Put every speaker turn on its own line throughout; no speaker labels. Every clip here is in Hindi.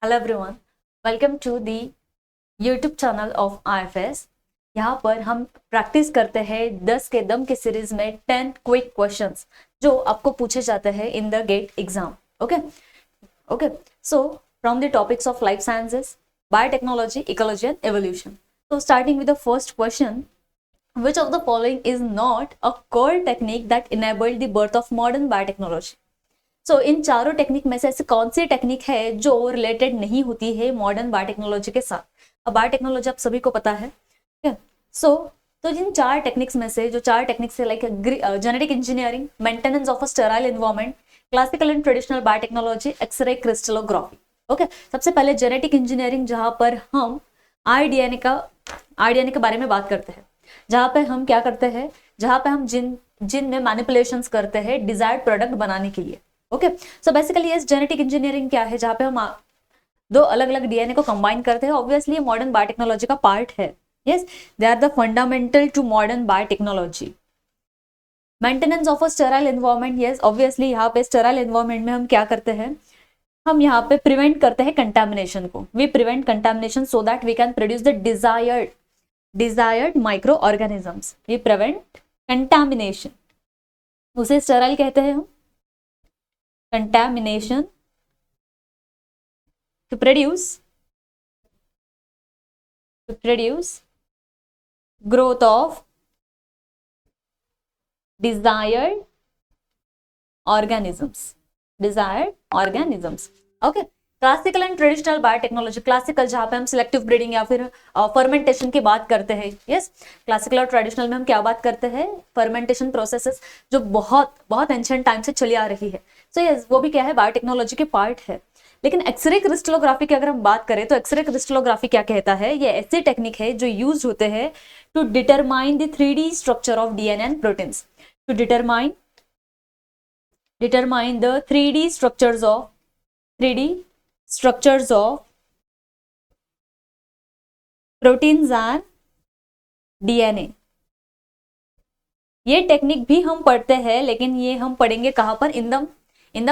Hello everyone, welcome to the YouTube channel of IFS. यहाँ पर हम प्रैक्टिस करते हैं 10 के दम की सीरीज में 10 क्विक क्वेश्चंस जो आपको पूछे जाते हैं in the GATE exam. Okay okay so from the topics of life sciences, biotechnology, ecology and evolution. So starting with the first question, which of the following is not a core technique that enabled the birth of modern biotechnology? सो इन चारों टेक्निक में से ऐसी कौन सी टेक्निक है जो रिलेटेड नहीं होती है मॉडर्न बायोटेक्नोलॉजी के साथ? अब बायोटेक्नोलॉजी आप सभी को पता है, ठीक है। तो जिन चार टेक्निक्स में से जो चार टेक्निक्स है like genetic engineering, maintenance of a sterile environment, classical and traditional biotechnology, x-ray crystallography. Okay, सबसे पहले जेनेटिक इंजीनियरिंग, जहां पर हम आरडीएनए के बारे में बात करते हैं, जहां पे हम क्या करते हैं, जहां पे हम जिन में मैनिपुलेशंस करते हैं डिजायर्ड प्रोडक्ट बनाने के लिए। ओके, सो बेसिकली ये जेनेटिक इंजीनियरिंग क्या है, जहां पे हम दो अलग अलग डीएनए को कंबाइन करते हैं। ऑब्वियसली ये मॉडर्न बायोटेक्नोलॉजी का पार्ट है। Yes, they are the fundamental to modern biotechnology. Maintenance of a sterile environment, yes obviously यहाँ पे स्टेराइल एनवायरनमेंट में हम क्या करते हैं, हम यहाँ पे प्रिवेंट करते हैं कंटामिनेशन को। We prevent contamination so that we can produce the desired micro organisms. We prevent contamination, उसे स्टेराइल कहते हैं हम। contamination to produce growth of desired organisms। Okay, classical and traditional biotechnology. Classical जहां पे हम सिलेक्टिव ब्रीडिंग या फिर फर्मेंटेशन की बात करते हैं। यस, क्लासिकल और ट्रेडिशनल में हम क्या बात करते हैं, फर्मेंटेशन प्रोसेसेस जो बहुत बहुत एंशिएंट टाइम से चली आ रही है। सो यस, वो भी क्या है, बायोटेक्नोलॉजी के पार्ट है। लेकिन एक्सरे क्रिस्टलोग्राफी की अगर हम बात करें तो एक्सरे क्रिस्टलोग्राफी क्या कहता है, ये ऐसी टेक्निक है जो यूज होते हैं to determine the 3D structure of DNA and proteins. To determine the 3D structures of proteins and DNA। ये टेक्निक भी हम पढ़ते हैं, लेकिन ये हम पढ़ेंगे कहां पर, in the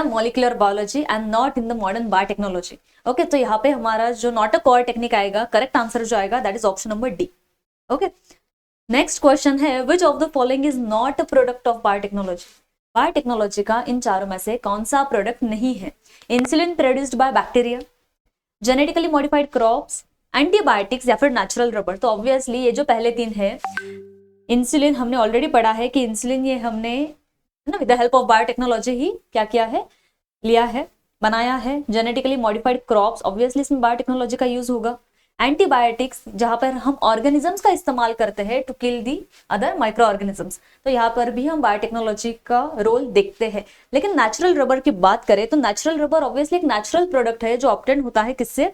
molecular biology and not in the modern biotechnology. Okay, तो यहाँ पे हमारा जो नॉट अ कोर टेक्निक आएगा, करेक्ट आंसर जो आएगा that is option number D. Okay, next question है, which of the following is not a product of biotechnology? Biotechnology का इन चारों में से कौन सा प्रोडक्ट नहीं है? Insulin produced by bacteria, genetically modified crops, antibiotics या फिर नेचुरल रबर। तो ऑब्वियसली ये जो पहले तीन है, इंसुलिन हमने ऑलरेडी पढ़ा है कि इंसुलिन ये हमने ना with the help of biotechnology ही क्या किया है, लिया है, बनाया है। जेनेटिकली मॉडिफाइड क्रॉप्स, ऑब्वियसली इसमें बायोटेक्नोलॉजी का यूज होगा। एंटीबायोटिक्स, जहां पर हम ऑर्गेनिजम्स का इस्तेमाल करते हैं to kill the other micro organisms, तो यहाँ पर भी हम बायोटेक्नोलॉजी का रोल देखते हैं। लेकिन नेचुरल रबर की बात करें तो नेचुरल रबर ऑब्वियसली एक नेचुरल प्रोडक्ट है जो ऑब्टेन होता है किससे,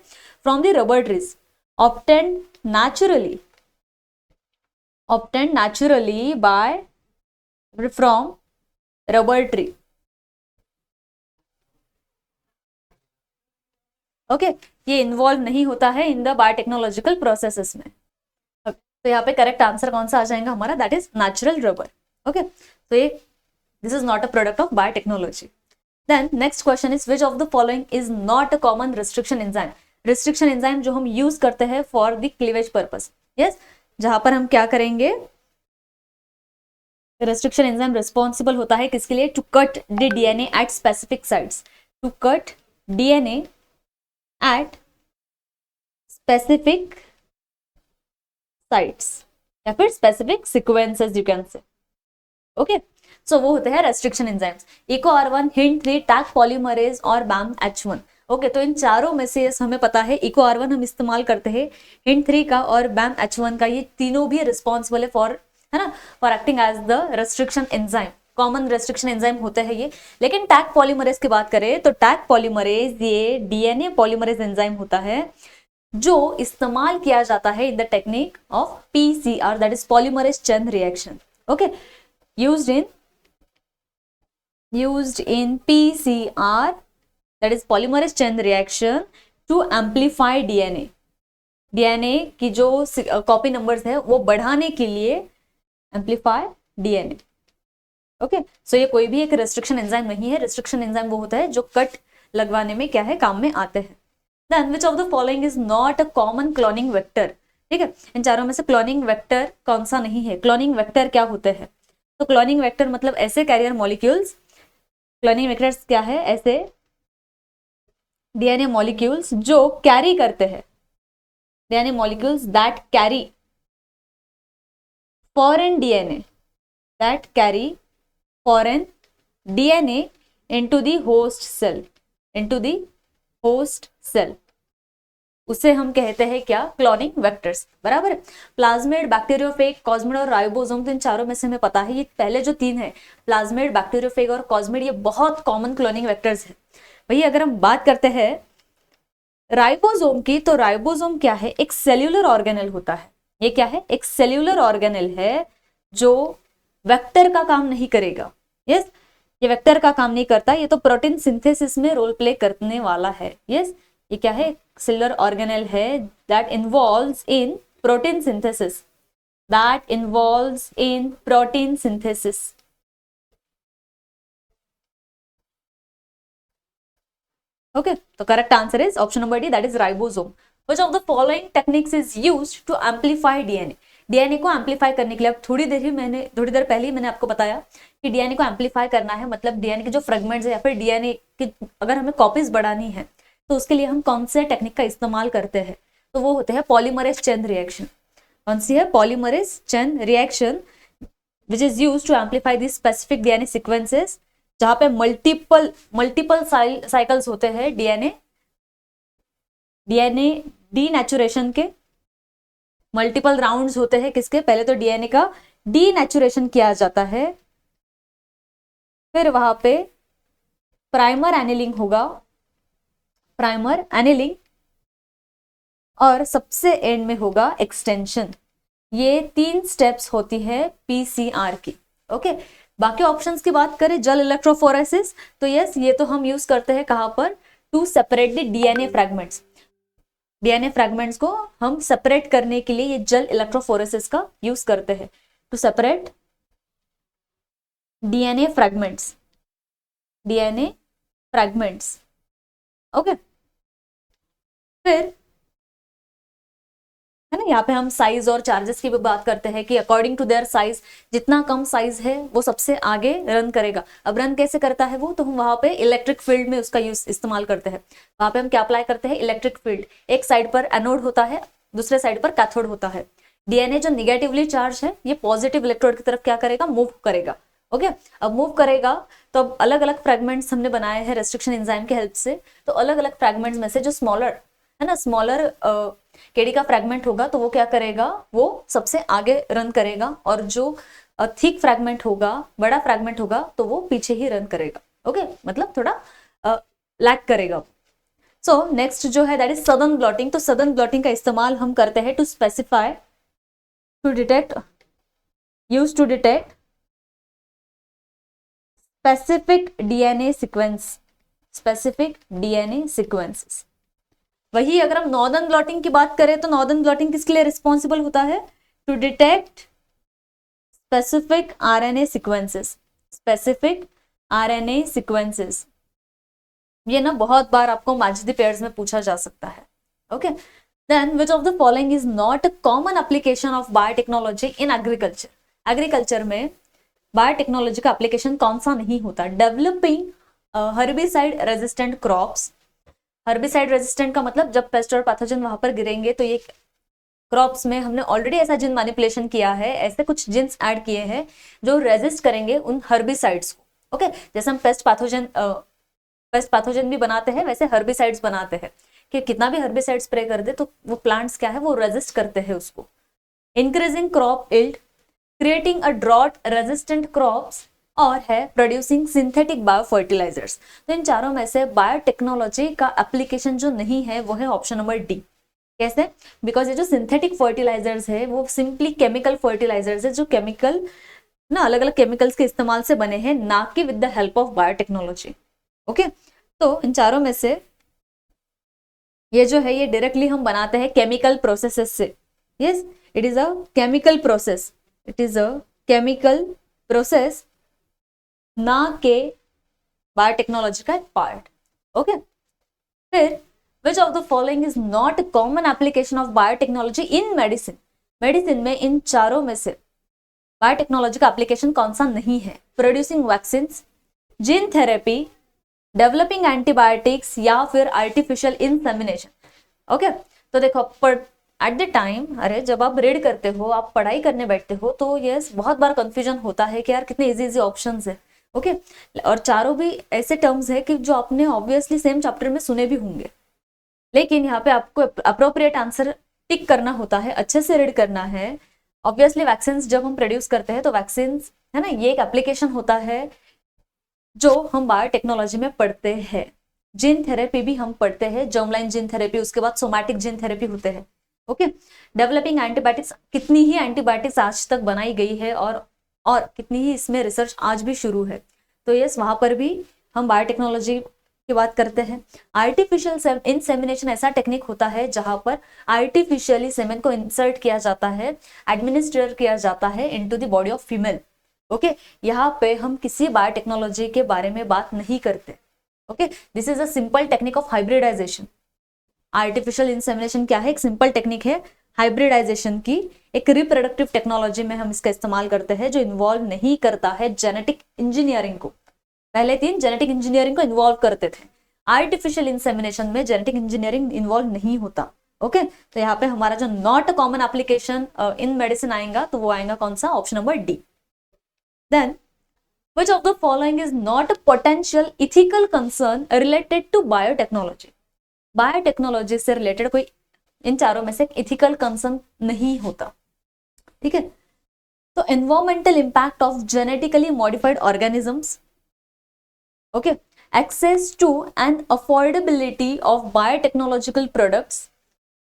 from the rubber trees, obtain naturally by from rubber tree। Okay, ये इन्वॉल्व नहीं होता है इन द बायोटेक्नोलॉजिकल प्रोसेसेस में। तो यहाँ पे करेक्ट आंसर कौन सा आ जाएगा हमारा, that is natural rubber. Okay, तो ये this is not a product of biotechnology. Then next question is, which of the following is not a common restriction enzyme? Restriction enzyme जो हम यूज करते हैं for the cleavage purpose. Yes, जहां पर हम क्या करेंगे, रिस्ट्रिक्शन एंजाइम रिस्पॉन्सिबल होता है किसके लिए, to cut the DNA at specific sites. To cut DNA at specific sites या फिर specific sequences you can say। okay, so वो होते हैं restriction enzymes, EcoR1, Hint3, Taq polymerase और BAMH1। ओके, तो इन चारों में से हमें पता है EcoR1 हम इस्तेमाल करते हैं, Hint3 का और BAMH1 का, ये तीनों भी रिस्पॉन्सिबल है फॉर, है ना, for acting as the restriction enzyme. Common restriction enzyme होते हैं ये। लेकिन टैग पॉलीमरेज की बात करें तो टैग पॉलीमरेज ये डीएनए पॉलीमरेज एंजाइम होता है जो इस्तेमाल किया जाता है in the technique of PCR, that is polymerase chain reaction. Okay, used in PCR, that is polymerase chain reaction, to amplify DNA की जो कॉपी नंबर्स है वो बढ़ाने के लिए, एम्पलीफाई डीएनए। ओके, सो ये कोई भी एक रेस्ट्रिक्शन एंजाइम नहीं है। रेस्ट्रिक्शन एंजाइम वो होता है जो कट लगवाने में क्या है, काम में आते हैं। Then which of the following is not a common cloning vector. ठीक है, इन चारों में से क्लोनिंग वेक्टर कौन सा नहीं है? क्लोनिंग वेक्टर क्या होते हैं? तो क्लोनिंग वेक्टर मतलब ऐसे कैरियर मॉलिक्यूल्स, क्लोनिंग वेक्टर्स क्या है? ऐसे डीएनए मॉलिक्यूल्स जो कैरी करते हैं, DNA molecules that carry foreign DNA, that carry foreign DNA into the host cell, into the host cell, उसे हम कहते हैं क्या? Cloning vectors. बराबर है। प्लाज्मिड, बैक्टीरियोफेग, कॉस्मिड और राइबोसोम, तो इन चारों में से हमें पता है, ये पहले जो तीन है प्लाज्मिड, बैक्टीरियोफेग और कॉस्मिड, ये बहुत कॉमन क्लोनिंग वेक्टर्स है। वही अगर हम बात करते हैं राइबोसोम की, तो राइबोसोम क्या है? एक सेल्यूलर ऑर्गेनेल होता है। ये क्या है? एक सेल्यूलर ऑर्गेनेल है जो वेक्टर का काम नहीं करेगा। यस, ये वेक्टर का काम नहीं करता, ये तो प्रोटीन सिंथेसिस में रोल प्ले करने वाला है। यस, ये क्या है? सेल्यूलर ऑर्गेनेल है that involves in protein synthesis, that involves in protein synthesis. Okay, तो correct answer is option number D, that is ribosome. Which of the following techniques is used to amplify DNA? DNA को एम्पलीफाई करने के लिए, अब थोड़ी देर पहले ही मैंने आपको बताया कि डीएनए को एम्पलीफाई करना है, मतलब डीएनए के जो फ्रेगमेंट्स है या फिर डीएनए की अगर हमें कॉपीज बढ़ानी है तो उसके लिए हम कौन से टेक्निक का इस्तेमाल करते हैं? तो वो होते हैं पॉलीमरेज चेन रिएक्शन। कौन सी है? Polymerase chain reaction, which is used to amplify the specific DNA sequences, जहां पे मल्टीपल साइकिल्स होते हैं डीएनए डीनेचुरेशन के, मल्टीपल राउंड्स होते हैं किसके? पहले तो डीएनए का डीनेचुरेशन किया जाता है, फिर वहां पे प्राइमर एनिलिंग होगा, प्राइमर एनिलिंग, और सबसे एंड में होगा एक्सटेंशन। ये 3 स्टेप्स होती है पीसीआर की। ओके, बाकी ऑप्शंस की बात करें, जल इलेक्ट्रोफोरेसिस, तो यस, ये तो हम यूज करते हैं कहां पर? To separate the DNA fragments. DNA fragments को हम सेपरेट करने के लिए ये जल इलेक्ट्रोफोरेसिस का यूज करते हैं, to separate DNA fragments, DNA fragments. Okay, फिर है ना, यहाँ पे हम साइज और चार्जेस की भी बात करते हैं कि अकॉर्डिंग टू देयर साइज, जितना कम साइज है वो सबसे आगे रन करेगा। अब रन कैसे करता है वो? तो हम वहां पे इलेक्ट्रिक फील्ड में उसका यूज इस्तेमाल करते हैं। वहां पे हम क्या अप्लाई करते हैं? Electric field. एक साइड पर एनोड होता है, दूसरे साइड पर कैथोड होता है। डीएनए जो निगेटिवली चार्ज है, ये पॉजिटिव इलेक्ट्रोड की तरफ क्या करेगा? मूव करेगा। ओके, अब मूव करेगा तो अब अलग अलग फ्रेगमेंट्स हमने बनाए हैं रेस्ट्रिक्शन एंजाइम की हेल्प से, तो अलग अलग फ्रेगमेंट्स में से जो स्मॉलर है ना, स्मॉलर केडी का फ्रैगमेंट होगा तो वो क्या करेगा? वो सबसे आगे रन करेगा, और जो थिक फ्रैगमेंट होगा, बड़ा फ्रैगमेंट होगा, तो वो पीछे ही रन करेगा। ओके, मतलब थोड़ा लैग करेगा। सो नेक्स्ट जो है दैट इज सदर्न ब्लॉटिंग। तो सदर्न ब्लॉटिंग का इस्तेमाल हम करते हैं to specify, to detect, use to detect specific DNA sequence, specific DNA sequences. वही अगर हम नॉर्दर्न ब्लॉटिंग की बात करें तो नॉर्दर्न ब्लॉटिंग किसके लिए रिस्पॉन्सिबल होता है? To detect specific RNA sequences, specific RNA sequences. ये ना बहुत बार आपको मैच द पेयर्स में पूछा जा सकता है। Okay, then which of the following is not a common application of biotechnology in agriculture? Agriculture में बायोटेक्नोलॉजी का एप्लीकेशन कौन सा नहीं होता? Developing herbicide resistant crops. Herbicide resistant का मतलब जब पेस्ट और पैथोजन वहां पर गिरेंगे तो ये क्रॉप्स में हमने ऑलरेडी ऐसा जिन मैनिपुलेशन किया है, ऐसे कुछ जिन्स ऐड किए हैं जो रेजिस्ट करेंगे उन हर्बिसाइड्स को। ओके, जैसे हम पेस्ट पैथोजन भी बनाते हैं, वैसे हर्बिसाइड्स बनाते हैं कि कितना भी हर्बिसाइड स्प्रे कर दे तो वो प्लांट्स क्या है, वो रेजिस्ट करते हैं उसको। Increasing crop yield, creating a drought resistant crops, और है प्रोड्यूसिंग सिंथेटिक बायोफर्टिलाइजर्स। तो इन चारों में से बायोटेक्नोलॉजी का एप्लीकेशन जो नहीं है वो है ऑप्शन नंबर डी। कैसे? बिकॉज ये जो सिंथेटिक फर्टिलाइजर्स है वो सिंपली केमिकल फर्टिलाइजर्स है, जो केमिकल ना अलग अलग केमिकल्स के इस्तेमाल से बने हैं, ना कि with the help of biotechnology. Okay, तो इन चारों में से ये जो है ये डायरेक्टली हम बनाते हैं केमिकल प्रोसेसेस से। Yes, it is a chemical process, it is a chemical process, ना के बायोटेक्नोलॉजी का एक पार्ट। ओके, फिर विच of the following is not common application of biotechnology in medicine? Medicine में इन चारों में से बायोटेक्नोलॉजी का एप्लीकेशन कौन सा नहीं है? Producing vaccine, gene therapy, developing antibiotics या फिर आर्टिफिशियल इंसेमिनेशन। ओके, तो देखो एट द टाइम, अरे जब आप रीड करते हो, आप पढ़ाई करने बैठते हो, तो यस बहुत बार कंफ्यूजन होता है कि यार कितने इजी इजी ऑप्शंस है। ओके, और चारों भी ऐसे टर्म्स है कि जो आपने ऑब्वियसली सेम चैप्टर में सुने भी होंगे, लेकिन यहाँ पे आपको अप्रोप्रिएट आंसर टिक करना होता है, अच्छे से रीड करना है। ऑब्वियसली वैक्सीन जब हम प्रोड्यूस करते हैं तो वैक्सीन है ना, ये एक एप्लीकेशन होता है जो हम बायोटेक्नोलॉजी में पढ़ते हैं। जीन थेरेपी भी हम पढ़ते हैं, जर्मलाइन जीन थेरेपी, उसके बाद सोमैटिक जीन थेरेपी होते हैं। ओके, डेवलपिंग एंटीबायोटिक्स, कितनी ही एंटीबायोटिक्स आज तक बनाई गई है और कितनी ही इसमें रिसर्च आज भी शुरू है, तो यस वहां पर भी हम बायोटेक्नोलॉजी की बात करते हैं। आर्टिफिशियल इंसेमिनेशन ऐसा टेक्निक होता है जहां पर आर्टिफिशियली सेमेन को इंसर्ट किया जाता है, एडमिनिस्ट्रेट किया जाता है into the body of female. Okay, यहाँ पे हम किसी बायोटेक्नोलॉजी के बारे में बात नहीं करते। Okay, this is a simple technique of hybridization. Artificial insemination क्या है? एक सिंपल टेक्निक है हाइब्रिडाइजेशन की, एक रिप्रोडक्टिव टेक्नोलॉजी में हम इसका इस्तेमाल करते हैं जो इन्वॉल्व नहीं करता है जेनेटिक इंजीनियरिंग को। पहले 3 जेनेटिक इंजीनियरिंग को इन्वॉल्व करते थे, आर्टिफिशियल इंसेमिनेशन में जेनेटिक इंजीनियरिंग इन्वॉल्व नहीं होता। ओके, तो यहाँ पे हमारा जो not common application in medicine आएगा, तो वो आएगा कौन सा? Option number D. Then which of the following is not a potential ethical concern related to biotechnology? Biotechnology से रिलेटेड कोई इन चारों में से इथिकल कंसर्न नहीं होता। ठीक है, तो environmental impact of genetically modified organisms, okay, access to and affordability of biotechnological products,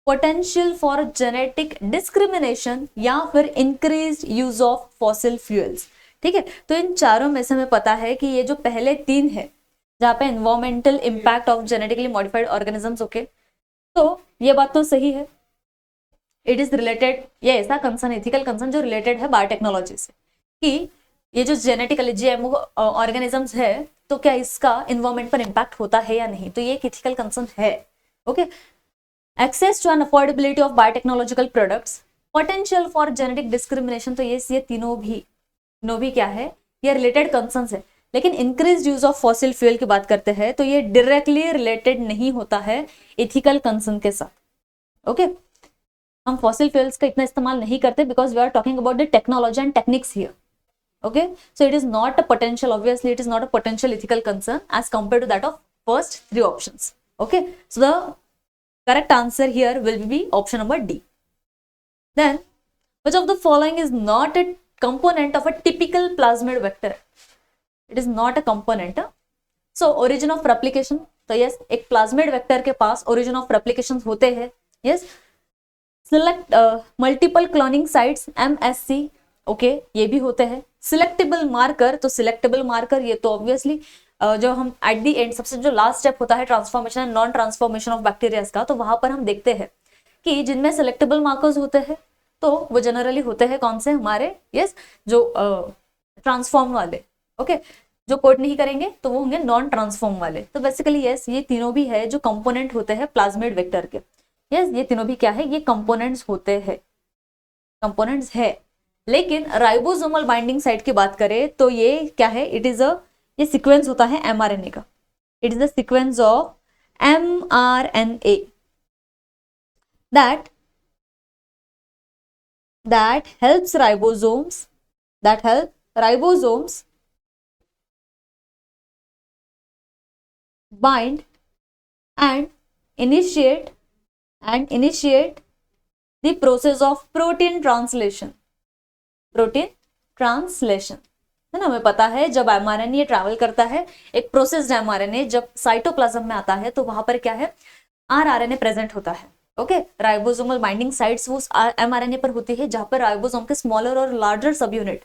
potential for genetic discrimination या फिर increase use of fossil fuels. ठीक है, तो इन चारों में से हमें पता है कि ये जो पहले 3 है, जहाँ पे environmental impact of genetically modified organisms, okay, तो ये बात तो सही है, इट इज रिलेटेड, ये ऐसा कंसर्न, एथिकल कंसर्न जो रिलेटेड है बायोटेक्नोलॉजी से, कि ये जो जेनेटिकली जीएमओ ऑर्गेनिजम्स है, तो क्या इसका एनवायरमेंट पर इंपैक्ट होता है या नहीं, तो ये एक एथिकल कंसर्न है। Okay, access to and affordability of biotechnological products, potential for genetic discrimination, तो ये तीनों भी क्या है? ये रिलेटेड कंसर्न्स है। लेकिन increase use of fossil fuel की बात करते हैं तो ये डायरेक्टली रिलेटेड नहीं होता है एथिकल कंसर्न के साथ। ओके, हम फॉसिल फ्यूल्स का इतना इस्तेमाल नहीं करते because we are talking about the technology and techniques here. Okay, so it is not a potential, obviously it is not a potential ethical concern as compare to that of first 3 options. Okay, so the correct answer here will be option number D. Then which of the following is not a component of a typical plasmid vector? It is not a component. So origin of replication, तो yes, एक प्लाज्मिड वेक्टर के पास ओरिजिन ऑफ रेप्लिकेशन होते हैं। Yes, select multiple cloning sites MSC, okay, ये भी होते हैं। सिलेक्टेबल मार्कर, तो सिलेक्टेबल मार्कर ये तो ऑब्वियसली जो हम एट दी एंड सबसे जो लास्ट स्टेप होता है transformation and non transformation of bacterias का, तो वहां पर हम देखते हैं कि जिनमें सिलेक्टेबल मार्कर्स होते हैं तो वो जनरली होते हैं कौन से? हमारे यस जो ट्रांसफॉर्म वाले। ओके, जो कोड नहीं करेंगे तो वो होंगे नॉन ट्रांसफॉर्म वाले। तो बेसिकली यस, ये तीनों भी है जो कंपोनेंट होते हैं प्लाज्मिड वेक्टर के। यस, ये तीनों भी क्या है? ये कंपोनेंट्स होते हैं, कंपोनेंट्स है। लेकिन राइबोसोमल बाइंडिंग साइट की बात करें तो ये क्या है? इट इज ये सीक्वेंस होता है mRNA का। It is the sequence of mRNA that helps ribosomes bind and initiate the process of protein translation है ना। हमें पता है जब mRNA ट्रैवल करता है, एक प्रोसेस्ड mRNA जब साइटोप्लाज्म में आता है तो वहां पर क्या है? rRNA प्रेजेंट होता है। ओके, राइबोसोमल बाइंडिंग साइट्स वो mRNA पर होती है, जहां पर राइबोसोम के स्मॉलर और लार्जर सब यूनिट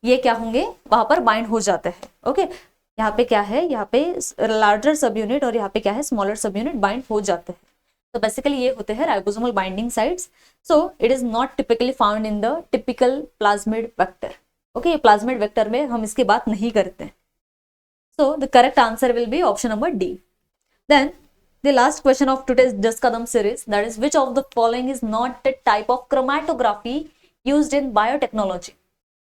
ये क्या होंगे? वहां पर बाइंड हो जाते हैं। ओके, यहाँ पे क्या है? यहाँ पे लार्जर सब यूनिट और यहाँ पे क्या है? स्मॉलर सब यूनिट बाइंड हो जाते हैं। तो बेसिकली ये होते हैं ribosomal binding sites. So it is not typically found in the typical plasmid vector. Okay, plasmid vector में हम इसकी बात नहीं करते। So the correct answer will be option number D. Then the last question of today's 10 kadam series, that is which of the following is not a type of chromatography used in biotechnology?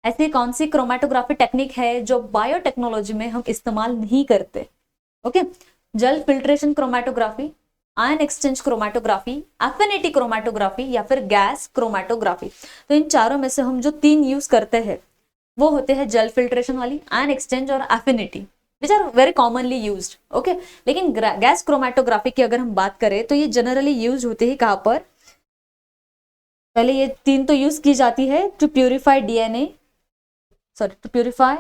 ऐसी कौन सी क्रोमेटोग्राफी टेक्निक है जो बायोटेक्नोलॉजी में हम इस्तेमाल नहीं करते? ओके, जल filtration chromatography, ion exchange chromatography, affinity chromatography या फिर गैस क्रोमेटोग्राफी। तो इन चारों में से हम जो 3 यूज करते हैं वो होते हैं जल फिल्ट्रेशन वाली, आयन एक्सचेंज और affinity, which are very commonly used. Okay, लेकिन गैस क्रोमेटोग्राफी की अगर हम बात करें तो ये जनरली यूज होती है कहाँ पर? पहले ये 3 तो यूज की जाती है to purify DNA, to purify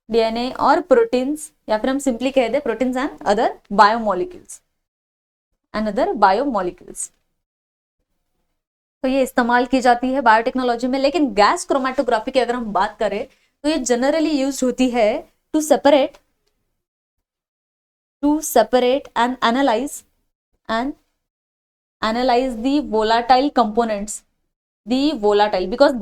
DNA और प्रोटीन्स, या फिर हम सिंपली कह दे प्रोटीन्स एंड अदर बायोमोलिक्यूल्स तो ये इस्तेमाल की जाती है बायोटेक्नोलॉजी में। लेकिन गैस क्रोमेटोग्राफी की अगर हम बात करें तो ये जनरली यूज होती है to separate and analyze the volatile components, because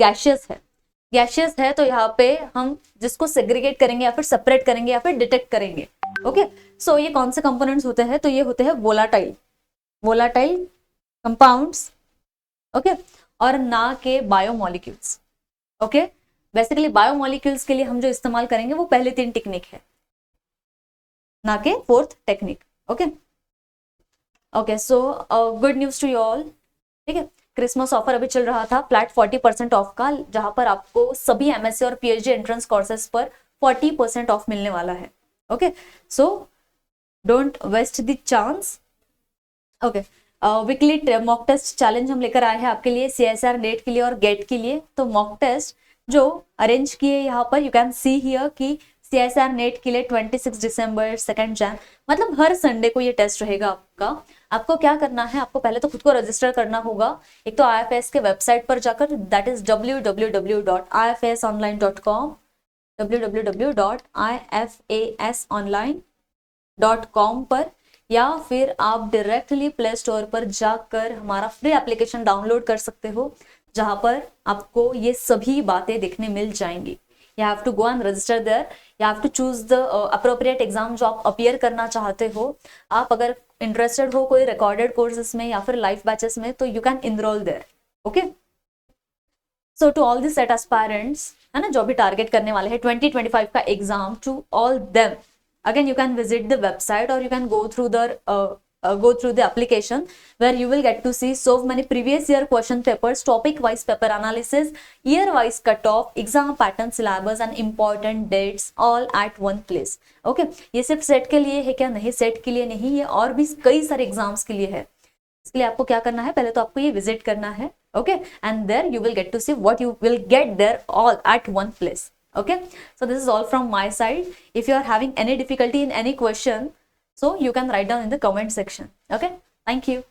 gaseous है तो यहाँ पे हम जिसको सेग्रीगेट करेंगे या फिर सेपरेट करेंगे या फिर डिटेक्ट करेंगे। ओके, सो ये कौन से कंपोनेंट्स होते हैं? तो ये होते हैं वोलाटाइल कंपाउंड्स, ओके, और ना के बायोमोलिक्यूल्स। ओके, बेसिकली बायोमोलिक्यूल्स के लिए हम जो इस्तेमाल करेंगे वो पहले 3 टेक्निक है, ना के 4th technique. Okay, so good news to you all. ठीक है, क्रिसमस ऑफर अभी चल रहा था, फ्लैट 40% ऑफ का, जहां पर आपको सभी एमएससी और पीएचडी एंट्रेंस कोर्सेज पर 40% ऑफ मिलने वाला है। Okay, so don't waste the chance. Okay, weekly mock test challenge हम लेकर आए हैं आपके लिए, CSR नेट के लिए और गेट के लिए। तो मॉक टेस्ट जो अरेंज किए यहाँ पर, यू कैन सी हियर कि CSR नेट के लिए 26 दिसंबर, 2 जैन, मतलब हर संडे को ये टेस्ट रहेगा आपका। आपको क्या करना है, आपको पहले तो खुद को रजिस्टर करना होगा, एक तो IFS के वेबसाइट पर जाकर, दैट इज www.ifasonline.com, www.ifasonline.com पर, या फिर आप डायरेक्टली प्ले स्टोर पर जाकर हमारा फ्री एप्लीकेशन डाउनलोड कर सकते हो, जहां पर आपको ये सभी बातें देखने मिल जाएंगी। You have to go and register there. You have to choose the appropriate exam जो आप अपीयर करना चाहते हो। आप अगर इंटरेस्टेड हो कोई रिकॉर्डेड कोर्सेज में या फिर लाइव बैचेस में, तो you can enrol there. Okay, so to all the SET aspirants, है ना, जो भी टारगेट करने वाले हैं 2025 का exam, to all them again you can visit the website or you can go through the application, where you will get to see so many previous year question papers, topic wise paper analysis, year wise cutoff, exam pattern, syllabus and important dates all at one place. Okay, ये सिर्फ सेट के लिए है क्या? नहीं, सेट के लिए नहीं, ये और भी कई सारे एग्जाम्स के लिए है। इसके लिए आपको क्या करना है, पहले तो आपको ये विजिट करना है। Okay, and there you will get to see what you will get there all at one place. Okay, so this is all from my side. If you are having any difficulty in any question, so you can write down in the comment section. Okay, thank you.